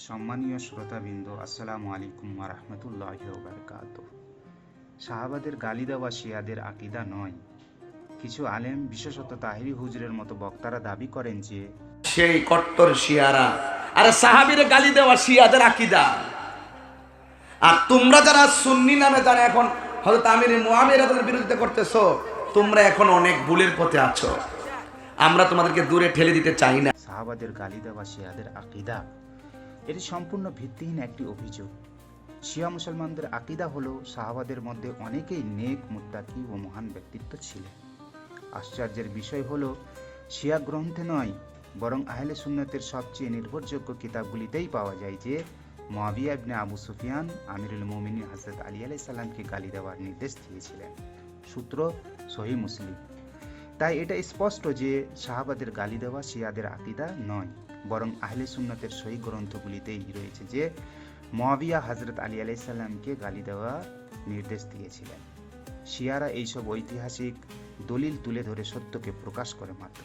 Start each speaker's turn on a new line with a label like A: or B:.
A: সম্মানীয় শ্রোতাবৃন্দ, আসসালামু আলাইকুম ওয়া রাহমাতুল্লাহি ওয়া বারাকাতুহু। সাহাবাদের গালি দেওয়া শিয়াদের আকীদা নয়। কিছু আলেম, বিশেষত তাহিরি হুজুরের মতো বক্তারা দাবি করেন যে
B: সেই কট্টর শিয়ারা আরে সাহাবীরে গালি দেওয়া শিয়াদের আকীদা। আর তোমরা যারা সুন্নি নামে যারা এখন হযরত আমির মুআবিয়ার বিরুদ্ধে করতেছো, তোমরা এখন অনেক ভুলের পথে আছো। আমরা তোমাদেরকে দূরে ঠেলে দিতে চাই না।
A: সাহাবাদের গালি দেওয়া শিয়াদের আকীদা, এটি সম্পূর্ণ ভিত্তিহীন একটি অভিযোগ। শিয়া মুসলমানদের আকীদা হলো সাহাবাদের মধ্যে অনেকেই নেক, মুত্তাকি ও মহান ব্যক্তিত্ব ছিলেন। আশ্চর্যের বিষয় হলো শিয়া গ্রন্থে নয়, বরং আহলে সুন্নতের সবচেয়ে নির্ভরযোগ্য কিতাবগুলিতেই পাওয়া যায় যে মুআবিয়া ইবনে আবু সুফিয়ান আমিরুল মুমিনিন হযরত আলী আলাইহিস সালামকে গালি দেওয়ার নির্দেশ দিয়েছিলেন। সূত্র সহিহ মুসলিম। তাই এটা স্পষ্ট যে সাহাবাদের গালি দেওয়া শিয়াদের আকীদা নয়, বরং আহলে সুন্নতের সহিহ গ্রন্থগুলিতেই রয়েছে যে মুআবিয়া হযরত আলী আলাইহিস সালামকে গালি দেওয়ার নির্দেশ দিয়েছিলেন। শিয়ারা এইসব ঐতিহাসিক দলিল তুলে ধরে সত্যকে প্রকাশ করে মাত্র।